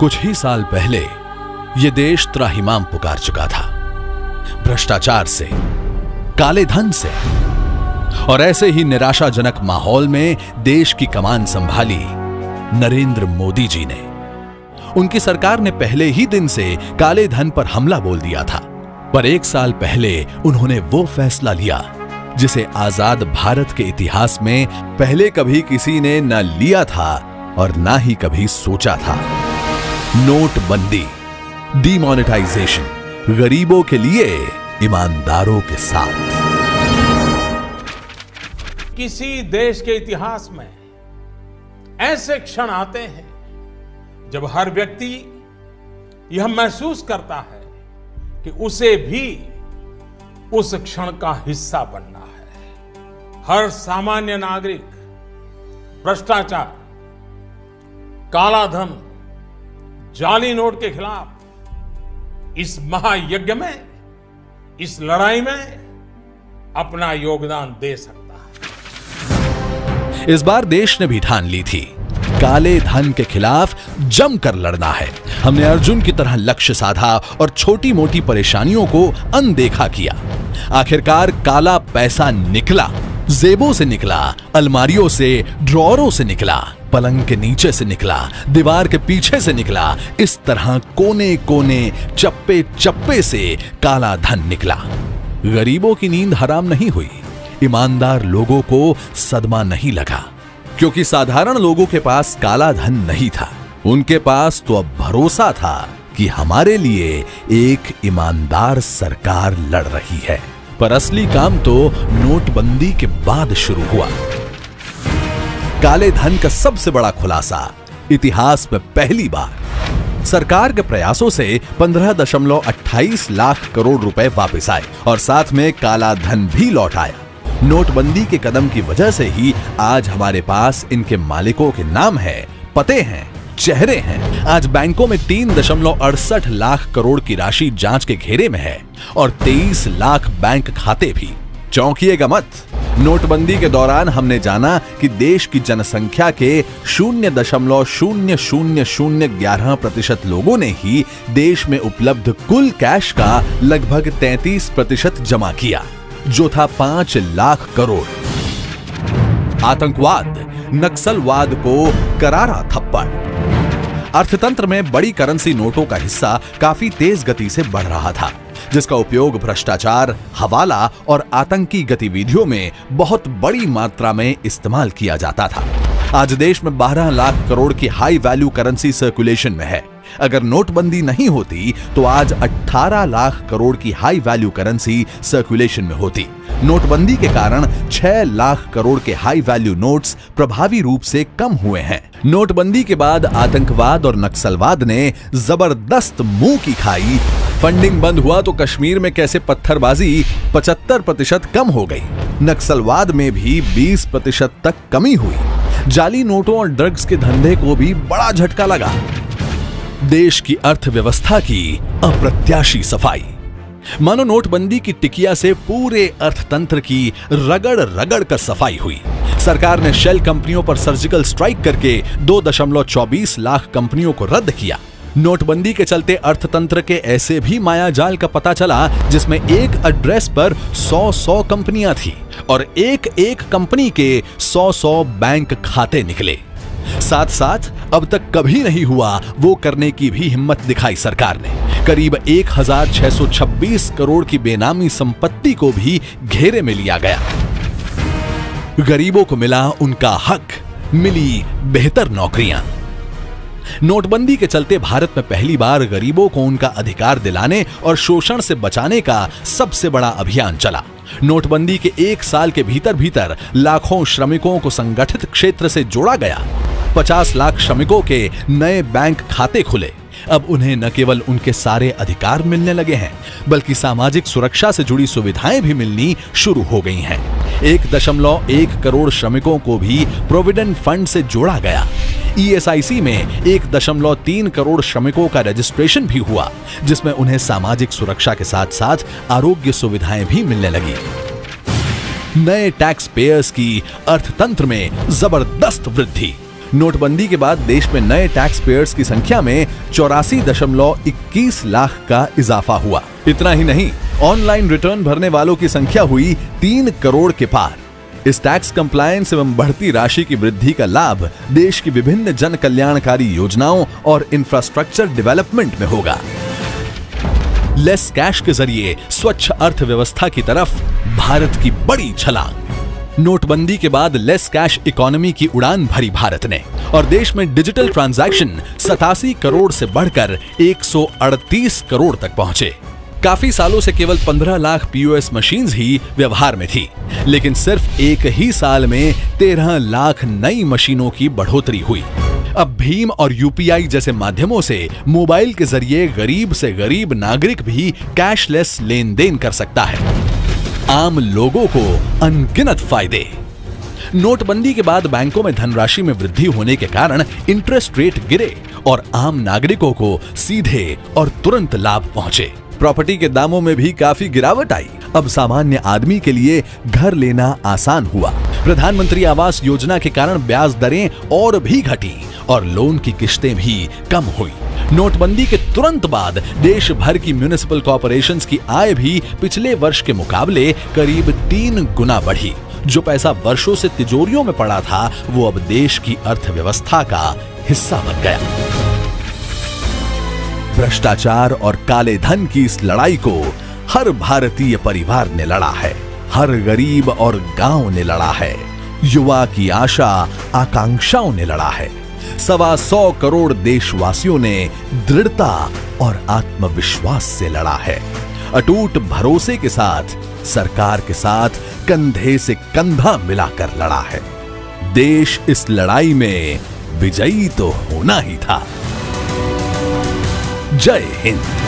कुछ ही साल पहले यह देश त्राहिमाम पुकार चुका था, भ्रष्टाचार से, काले धन से। और ऐसे ही निराशाजनक माहौल में देश की कमान संभाली नरेंद्र मोदी जी ने। उनकी सरकार ने पहले ही दिन से काले धन पर हमला बोल दिया था, पर एक साल पहले उन्होंने वो फैसला लिया जिसे आजाद भारत के इतिहास में पहले कभी किसी ने न लिया था और ना ही कभी सोचा था। नोटबंदी, डीमोनेटाइजेशन, गरीबों के लिए, ईमानदारों के साथ। किसी देश के इतिहास में ऐसे क्षण आते हैं जब हर व्यक्ति यह महसूस करता है कि उसे भी उस क्षण का हिस्सा बनना है। हर सामान्य नागरिक भ्रष्टाचार, काला धन, जाली नोट के खिलाफ इस महायज्ञ में, इस लड़ाई में अपना योगदान दे सकता है। इस बार देश ने भी ठान ली थी, काले धन के खिलाफ जमकर लड़ना है। हमने अर्जुन की तरह लक्ष्य साधा और छोटी मोटी परेशानियों को अनदेखा किया। आखिरकार काला पैसा निकला, जेबों से निकला, अलमारियों से, ड्रॉरों से निकला, पलंग के नीचे से निकला, दीवार के पीछे से निकला। इस तरह कोने कोने, चप्पे चप्पे से काला धन निकला। गरीबों की नींद हराम नहीं हुई, ईमानदार लोगों को सदमा नहीं लगा, क्योंकि साधारण लोगों के पास काला धन नहीं था। उनके पास तो अब भरोसा था कि हमारे लिए एक ईमानदार सरकार लड़ रही है। पर असली काम तो नोटबंदी के बाद शुरू हुआ। काले धन का सबसे बड़ा खुलासा इतिहास में पहली बार। सरकार के प्रयासों से 15.28 लाख करोड़ रुपए वापस आए और साथ में काला धन भी लौट आया। नोटबंदी के कदम की वजह से ही आज हमारे पास इनके मालिकों के नाम है, पते हैं, चेहरे हैं। आज बैंकों में 3.68 लाख करोड़ की राशि जांच के घेरे में है और 23 लाख बैंक खाते भी। चौंकिएगा मत, नोटबंदी के दौरान हमने जाना कि देश की जनसंख्या के 0.000011% लोगों ने ही देश में उपलब्ध कुल कैश का लगभग 33% जमा किया, जो था 5 लाख करोड़। आतंकवाद, नक्सलवाद को करारा थप्पड़। अर्थतंत्र में बड़ी करेंसी नोटों का हिस्सा काफी तेज गति से बढ़ रहा था, जिसका उपयोग भ्रष्टाचार, हवाला और आतंकी गतिविधियों में बहुत बड़ी मात्रा में इस्तेमाल किया जाता था। आज देश में 12 लाख करोड़ की हाई वैल्यू करेंसी सर्कुलेशन में है। अगर नोटबंदी नहीं होती तो आज 18 लाख करोड़ की हाई वैल्यू करेंसी सर्कुलेशन में होती। नोटबंदी के कारण 6 लाख करोड़ के हाई वैल्यू नोट्स प्रभावी रूप से कम हुए हैं। नोटबंदी के बाद आतंकवाद और नक्सलवाद ने जबरदस्त मुंह की खाई। फंडिंग बंद हुआ तो कश्मीर में कैसे पत्थरबाजी 75% कम हो गई। नक्सलवाद में भी 20% तक कमी हुई। जाली नोटों और ड्रग्स के धंधे को भी बड़ा झटका लगा। देश की अर्थव्यवस्था की अप्रत्याशी सफाई। मानो नोटबंदी की टिकिया से पूरे अर्थतंत्र की रगड़ रगड़ कर सफाई हुई। सरकार ने शेल कंपनियों पर सर्जिकल स्ट्राइक करके 2.24 लाख कंपनियों को रद्द किया। नोटबंदी के चलते अर्थतंत्र के ऐसे भी मायाजाल का पता चला जिसमें एक एड्रेस पर 100 कंपनियां थी और एक कंपनी के 100 बैंक खाते निकले। साथ साथ अब तक कभी नहीं हुआ वो करने की भी हिम्मत दिखाई सरकार ने। करीब 1626 करोड़ की बेनामी संपत्ति को भी घेरे में लिया गया। गरीबों को मिला उनका हक, मिली बेहतर नौकरियां। नोटबंदी के चलते भारत में पहली बार गरीबों को उनका अधिकार दिलाने और शोषण से बचाने का सबसे बड़ा अभियान चला। नोटबंदी के एक साल के भीतर लाखों श्रमिकों को संगठित क्षेत्र से जोड़ा गया। 50 लाख श्रमिकों के नए बैंक खाते खुले। अब उन्हें न केवल उनके सारे अधिकार मिलने लगे हैं, बल्कि सामाजिक सुरक्षा से जुड़ी सुविधाएं भी मिलनी शुरू हो गई हैं। 1.1 करोड़ श्रमिकों को भी प्रोविडेंट फंड से जोड़ा गया। ईएसआईसी में 1.3 करोड़ श्रमिकों का रजिस्ट्रेशन भी हुआ, जिसमें उन्हें सामाजिक सुरक्षा के साथ साथ आरोग्य सुविधाएं भी मिलने लगी। नए टैक्स पेयर्स की अर्थतंत्र में जबरदस्त वृद्धि। नोटबंदी के बाद देश में नए टैक्स पेयर्स की संख्या में 84.21 लाख का इजाफा हुआ। इतना ही नहीं, ऑनलाइन रिटर्न भरने वालों की संख्या हुई 3 करोड़ के पार। इस टैक्स कंप्लायंस एवं बढ़ती राशि की वृद्धि का लाभ देश की विभिन्न जन कल्याणकारी योजनाओं और इंफ्रास्ट्रक्चर डेवलपमेंट में होगा। लेस कैश के जरिए स्वच्छ अर्थव्यवस्था की तरफ भारत की बड़ी छलांग। नोटबंदी के बाद लेस कैश इकोनॉमी की उड़ान भरी भारत ने और देश में डिजिटल ट्रांजैक्शन 87 करोड़ से बढ़कर 138 करोड़ तक पहुंचे। काफी सालों से केवल 15 लाख पीओएस मशीन्स ही व्यवहार में थी, लेकिन सिर्फ एक ही साल में 13 लाख नई मशीनों की बढ़ोतरी हुई। अब भीम और यूपीआई जैसे माध्यमों से मोबाइल के जरिए गरीब से गरीब नागरिक भी कैशलेस लेन देन कर सकता है। आम लोगों को अनगिनत फायदे। नोटबंदी के बाद बैंकों में धनराशि में वृद्धि होने के कारण इंटरेस्ट रेट गिरे और आम नागरिकों को सीधे और तुरंत लाभ पहुंचे। प्रॉपर्टी के दामों में भी काफी गिरावट आई। अब सामान्य आदमी के लिए घर लेना आसान हुआ। प्रधानमंत्री आवास योजना के कारण ब्याज दरें और भी घटी और लोन की किश्तें भी कम हुई। नोटबंदी के तुरंत बाद देश भर की म्युनिसिपल कॉर्पोरेशंस की आय भी पिछले वर्ष के मुकाबले करीब 3 गुना बढ़ी। जो पैसा वर्षों से तिजोरियों में पड़ा था, वो अब देश की अर्थव्यवस्था का हिस्सा बन गया। भ्रष्टाचार और काले धन की इस लड़ाई को हर भारतीय परिवार ने लड़ा है, हर गरीब और गांव ने लड़ा है, युवा की आशा आकांक्षाओं ने लड़ा है। 125 करोड़ देशवासियों ने दृढ़ता और आत्मविश्वास से लड़ा है। अटूट भरोसे के साथ सरकार के साथ कंधे से कंधा मिलाकर लड़ा है। देश इस लड़ाई में विजयी तो होना ही था। जय हिंद।